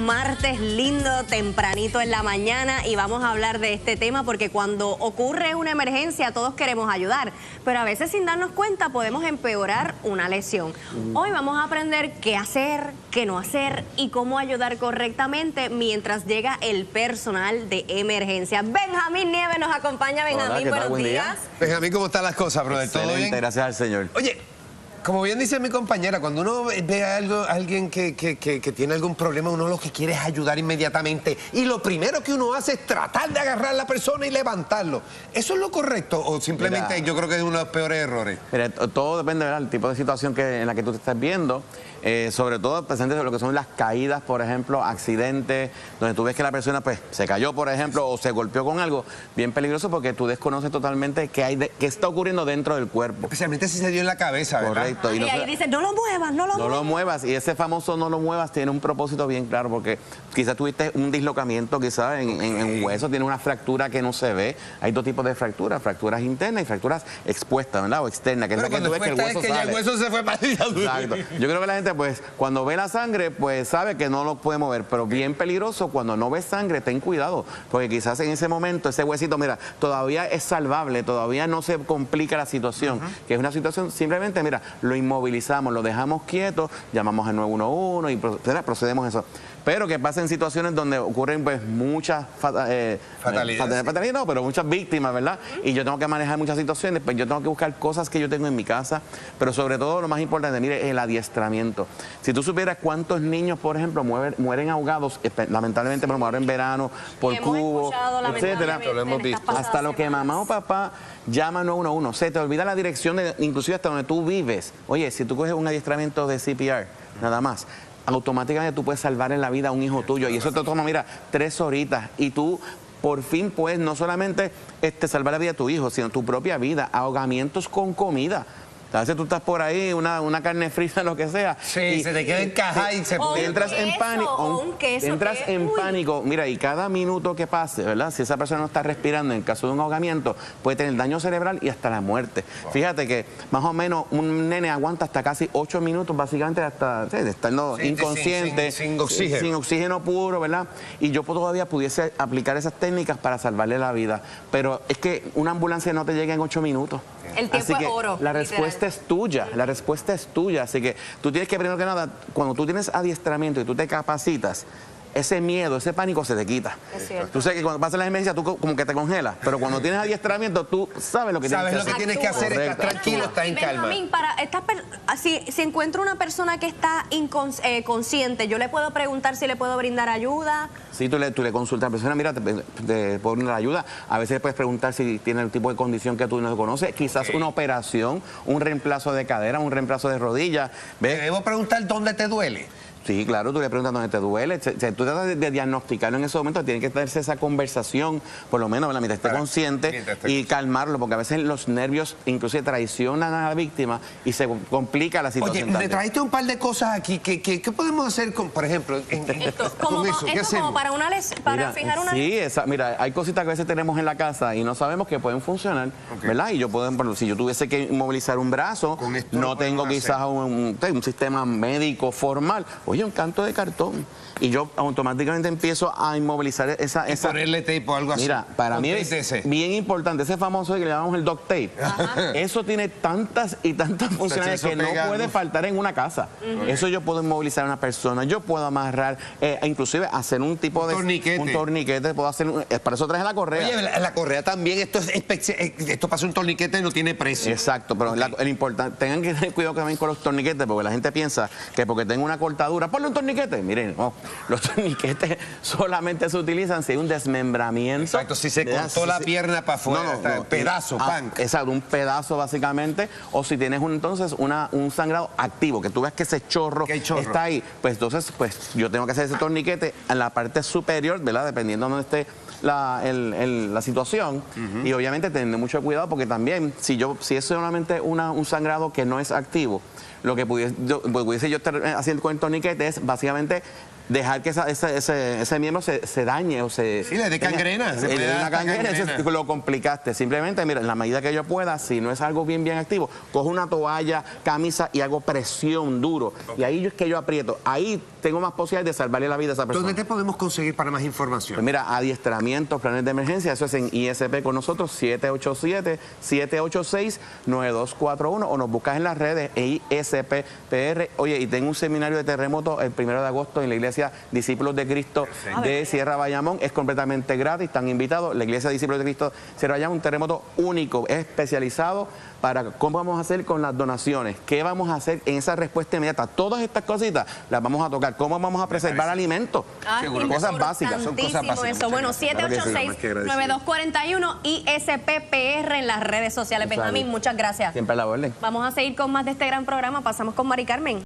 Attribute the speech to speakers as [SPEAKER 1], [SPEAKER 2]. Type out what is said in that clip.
[SPEAKER 1] martes lindo, tempranito en la mañana, y vamos a hablar de este tema porque cuando ocurre una emergencia todos queremos ayudar, pero a veces sin darnos cuenta podemos empeorar una lesión. Hoy vamos a aprender qué hacer, qué no hacer y cómo ayudar correctamente mientras llega el personal de emergencia. Benjamín Nieves nos acompaña. Benjamín, buenos días.
[SPEAKER 2] Benjamín, ¿cómo están las cosas, brother? ¿Todo bien?
[SPEAKER 3] Gracias al Señor.
[SPEAKER 2] Oye, como bien dice mi compañera, cuando uno ve a alguien que tiene algún problema, uno lo que quiere es ayudar inmediatamente. Y lo primero que uno hace es tratar de agarrar a la persona y levantarlo. ¿Eso es lo correcto? ¿O simplemente yo creo que es uno de los peores errores?
[SPEAKER 3] Mira, todo depende del tipo de situación en la que tú te estás viendo. Sobre todo presentes de lo que son las caídas, por ejemplo, accidentes, donde tú ves que la persona pues se cayó, por ejemplo, o se golpeó con algo bien peligroso porque tú desconoces totalmente qué está ocurriendo dentro del cuerpo.
[SPEAKER 2] Especialmente si se dio en la cabeza, ¿verdad?
[SPEAKER 3] Correcto.
[SPEAKER 1] Y ahí dicen, no lo muevas, no lo muevas.
[SPEAKER 3] No lo muevas. Y ese famoso no lo muevas tiene un propósito bien claro, porque quizás tuviste un dislocamiento quizás en un hueso, tiene una fractura que no se ve. Hay dos tipos de fracturas, fracturas internas y fracturas expuestas, ¿verdad? O externas, que es lo que tú ves que el hueso sale.
[SPEAKER 2] Ya el hueso se fue para allá.
[SPEAKER 3] Exacto. Yo creo que la gente pues cuando ve la sangre pues sabe que no lo puede mover, pero bien peligroso cuando no ves sangre, ten cuidado, porque quizás en ese momento ese huesito, mira, todavía es salvable, todavía no se complica la situación, que es una situación simplemente, mira, lo inmovilizamos, lo dejamos quieto, llamamos al 911 y procedemos a eso. Pero que pasa en situaciones donde ocurren pues muchas fatalidades, no, pero muchas víctimas, ¿verdad? Y yo tengo que manejar muchas situaciones, pues yo tengo que buscar cosas que yo tengo en mi casa, pero sobre todo lo más importante, mire, el adiestramiento. Si tú supieras cuántos niños, por ejemplo, mueren ahogados, lamentablemente, pero mueren en verano, por cubo, etcétera,
[SPEAKER 2] lo hemos visto.
[SPEAKER 3] hasta lo que mamá o papá llama 911, se te olvida la dirección, inclusive hasta donde tú vives. Oye, si tú coges un adiestramiento de CPR, nada más, automáticamente tú puedes salvar en la vida a un hijo tuyo. Y eso te toma, mira, 3 horitas. Y tú por fin puedes no solamente salvar la vida de tu hijo, sino tu propia vida. Ahogamientos con comida. A veces tú estás por ahí, una carne frita, lo que sea.
[SPEAKER 2] Sí,
[SPEAKER 3] y
[SPEAKER 2] se te queda encajada y se puede.
[SPEAKER 3] Entras en pánico. Entras en pánico. Mira, y cada minuto que pase, ¿verdad? Si esa persona no está respirando, en caso de un ahogamiento, puede tener daño cerebral y hasta la muerte. Wow. Fíjate que más o menos un nene aguanta hasta casi 8 minutos, básicamente, hasta estando inconsciente.
[SPEAKER 2] Sin oxígeno.
[SPEAKER 3] Sin oxígeno puro, ¿verdad? Y yo todavía pudiese aplicar esas técnicas para salvarle la vida. Pero es que una ambulancia no te llega en 8 minutos.
[SPEAKER 1] El tiempo es oro.
[SPEAKER 3] La respuesta es tuya, la respuesta es tuya. Así que tú tienes que, primero que nada, cuando tú tienes adiestramiento y tú te capacitas, ese miedo, ese pánico se te quita.
[SPEAKER 1] Es cierto.
[SPEAKER 3] Tú sabes que cuando pasa la emergencia tú como que te congelas, pero cuando tienes adiestramiento tú sabes lo que
[SPEAKER 2] tienes que hacer. Estás tranquilo, estás en calma.
[SPEAKER 1] Benjamín, si encuentro una persona que está consciente, ¿yo le puedo preguntar si le puedo brindar ayuda?
[SPEAKER 3] Sí, tú le consultas a la persona, mira, te puedo brindar ayuda. A veces le puedes preguntar si tiene el tipo de condición que tú no conoces. Quizás una operación, un reemplazo de cadera, un reemplazo de rodilla. ¿Ves?
[SPEAKER 2] ¿Te debo preguntar dónde te duele?
[SPEAKER 3] Sí, claro, tú le preguntas dónde te duele. Tú tratas de diagnosticarlo en ese momento, tiene que darse esa conversación, por lo menos, mientras esté consciente y calmarlo, porque a veces los nervios inclusive traicionan a la víctima y se complica la situación.
[SPEAKER 2] Oye, me trajiste un par de cosas aquí. ¿Qué podemos hacer, por ejemplo, con eso? ¿Qué hacemos?
[SPEAKER 1] Para fijar una...
[SPEAKER 3] Sí, mira, hay cositas que a veces tenemos en la casa y no sabemos que pueden funcionar, ¿verdad? Y yo puedo, si yo tuviese que inmovilizar un brazo, no tengo quizás un sistema médico formal. Oye, un canto de cartón. Y yo automáticamente empiezo a inmovilizar esa...
[SPEAKER 2] ponerle tape o algo así.
[SPEAKER 3] Mira, para mí es bien importante, ese famoso que le llamamos el duct tape. Eso tiene tantas y tantas funcionalidades que no puede faltar en una casa. Eso yo puedo inmovilizar a una persona, yo puedo amarrar, inclusive hacer un tipo de... Un torniquete, puedo hacer... para eso traje la correa.
[SPEAKER 2] Oye, la correa también, esto pasa un torniquete y no tiene precio.
[SPEAKER 3] Exacto, pero el importante, tengan que tener cuidado también con los torniquetes, porque la gente piensa que porque tengo una cortadura, ponle un torniquete. Miren, no, los torniquetes solamente se utilizan si hay un desmembramiento.
[SPEAKER 2] Exacto, si se cortó la pierna para afuera, un pedazo, pan.
[SPEAKER 3] Exacto, un pedazo básicamente, o si tienes entonces un sangrado activo, que tú ves que ese chorro está ahí, pues entonces pues yo tengo que hacer ese torniquete en la parte superior, ¿verdad? Dependiendo de donde esté la situación, y obviamente tener mucho cuidado porque también si es solamente un sangrado que no es activo, lo que pudiese yo estar haciendo con el torniquete es básicamente dejar que ese miembro se dañe o se...
[SPEAKER 2] Sí, le dé cangrena.
[SPEAKER 3] Le dé una cangrena, eso lo complicaste. Simplemente, mira, en la medida que yo pueda, si no es algo bien activo, cojo una toalla, camisa y hago presión duro. Y ahí es que yo aprieto. Ahí tengo más posibilidad de salvarle la vida a esa persona.
[SPEAKER 2] ¿Dónde te podemos conseguir para más información?
[SPEAKER 3] Pues mira, adiestramientos, planes de emergencia, eso es en ISP con nosotros, 787-786-9241, o nos buscas en las redes, ISP-PR. Oye, y tengo un seminario de terremoto el 1 de agosto en la iglesia Discípulos de Cristo de Sierra Bayamón, es completamente gratis, están invitados. La iglesia Discípulos de Cristo Sierra Bayamón, un terremoto único, es especializado para cómo vamos a hacer con las donaciones, qué vamos a hacer en esa respuesta inmediata. Todas estas cositas las vamos a tocar, cómo vamos a preservar alimentos, cosas básicas.
[SPEAKER 2] Son cosas básicas.
[SPEAKER 1] Eso. Bueno, 786-9241 y SPPR en las redes sociales. Benjamín, muchas gracias.
[SPEAKER 3] Siempre a la orden.
[SPEAKER 1] Vamos a seguir con más de este gran programa. Pasamos con Mari Carmen.